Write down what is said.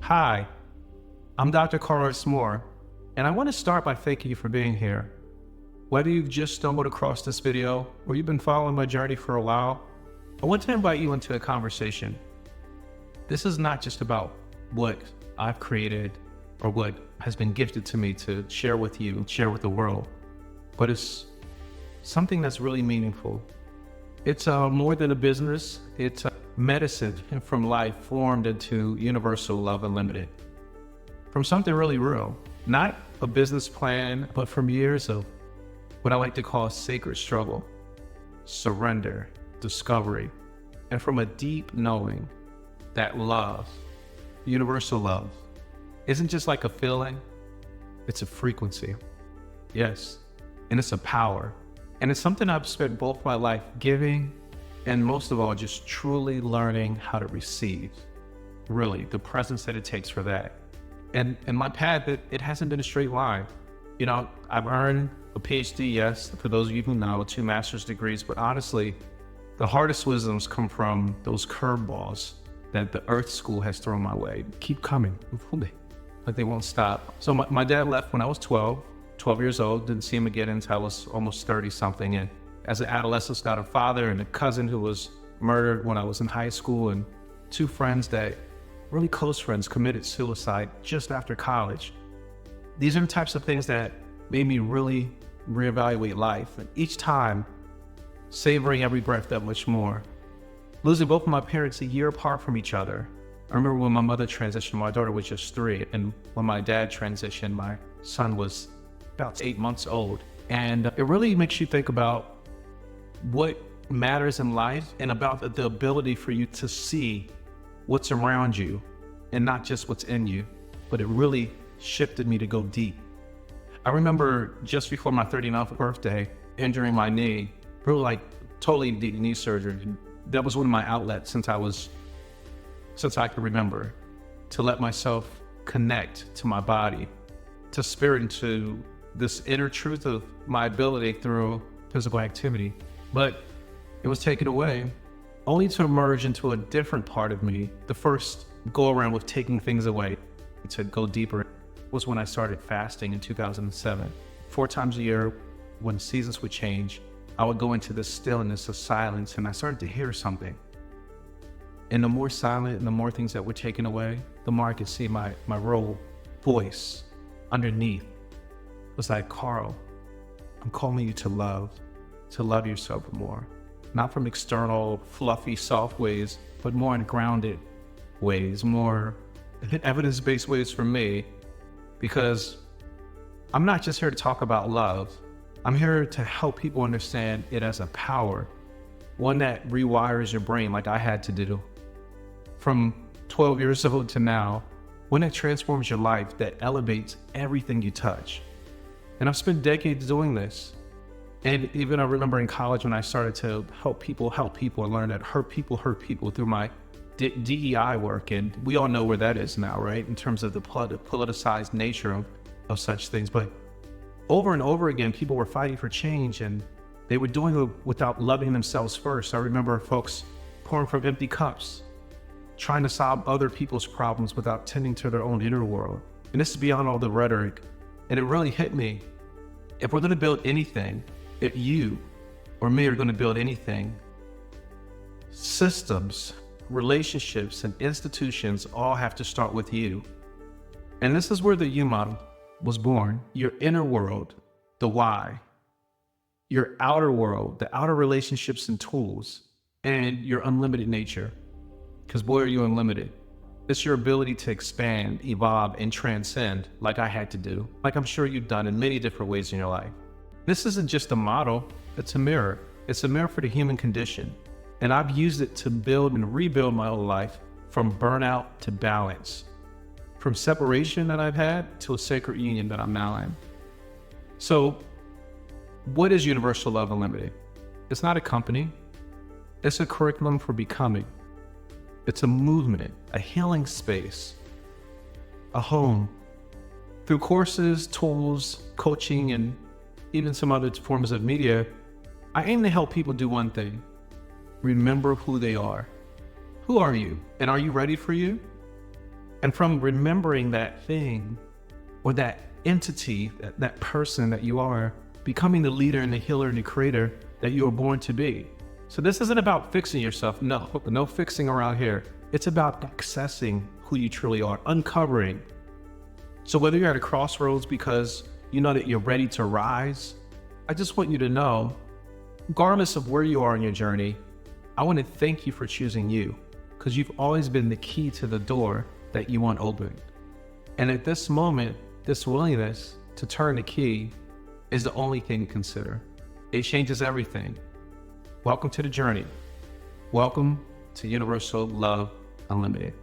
Hi, I'm Dr. Carlos Moore, and I want to start by thanking you for being here. Whether you've just stumbled across this video or you've been following my journey for a while, I want to invite you into a conversation. This is not just about what I've created or what has been gifted to me to share with you, share with the world, but it's something that's really meaningful. It's more than a business. It's a medicine from life formed into Universal Luv Unlimited. From something really real, not a business plan, but from years of what I like to call sacred struggle, surrender, discovery, and from a deep knowing that love, universal love, isn't just like a feeling, it's a frequency. Yes, and it's a power. And it's something I've spent both my life giving and most of all, just truly learning how to receive, really, the presence that it takes for that. And my path, it hasn't been a straight line. You know, I've earned a PhD, yes, for those of you who know, 2 master's degrees, but honestly, the hardest wisdoms come from those curveballs that the earth school has thrown my way. Keep coming, like they won't stop. So my dad left when I was 12 years old, didn't see him again until I was almost 30 something. And as an adolescent, got a father and a cousin who was murdered when I was in high school, and 2 friends that, really close friends, committed suicide just after college. These are the types of things that made me really reevaluate life, and each time savoring every breath that much more. Losing both of my parents a year apart from each other. I remember when my mother transitioned, my daughter was just 3, and when my dad transitioned, my son was about 8 months old. And it really makes you think about what matters in life and about the ability for you to see what's around you and not just what's in you. But it really shifted me to go deep. I remember just before my 39th birthday, injuring my knee, really like totally deep knee surgery. That was one of my outlets since I could remember, to let myself connect to my body, to spirit, and to this inner truth of my ability through physical activity. But it was taken away, only to emerge into a different part of me. The first go around with taking things away to go deeper was when I started fasting in 2007. 4 times a year, when seasons would change, I would go into this stillness of silence, and I started to hear something. And the more silent and the more things that were taken away, the more I could see my real voice underneath. It was like, Carl, I'm calling you to love yourself more. Not from external, fluffy, soft ways, but more in grounded ways, more evidence-based ways for me. Because I'm not just here to talk about love. I'm here to help people understand it as a power, one that rewires your brain like I had to do. From 12 years old to now, one that transforms your life, that elevates everything you touch. And I've spent decades doing this. And even I remember in college when I started to help people, and learn that hurt people through my DEI work. And we all know where that is now, right? In terms of the politicized nature of such things. But over and over again, people were fighting for change, and they were doing it without loving themselves first. I remember folks pouring from empty cups, trying to solve other people's problems without tending to their own inner world. And this is beyond all the rhetoric. And it really hit me. If we're going to build anything, if you or me are going to build anything, systems, relationships, and institutions all have to start with you. And this is where the You model was born. Your inner world, the why. Your outer world, the outer relationships and tools, and your unlimited nature. Because boy, are you unlimited. It's your ability to expand, evolve, and transcend, like I had to do, like I'm sure you've done in many different ways in your life. This isn't just a model, it's a mirror. It's a mirror for the human condition. And I've used it to build and rebuild my own life, from burnout to balance, from separation that I've had to a sacred union that I'm now in. So what is Universal Luv Unlimited? It's not a company. It's a curriculum for becoming. It's a movement, a healing space, a home. Through courses, tools, coaching, and even some other forms of media, I aim to help people do one thing: remember who they are. Who are you? And are you ready for you? And from remembering that thing or that entity, that person that you are, becoming the leader and the healer and the creator that you were born to be. So this isn't about fixing yourself. No fixing around here. It's about accessing who you truly are, uncovering. So whether you're at a crossroads because you know that you're ready to rise, I just want you to know, regardless of where you are in your journey, I want to thank you for choosing you, because you've always been the key to the door that you want open. And at this moment, this willingness to turn the key is the only thing to consider. It changes everything. Welcome to the journey. Welcome to Universal Love Unlimited.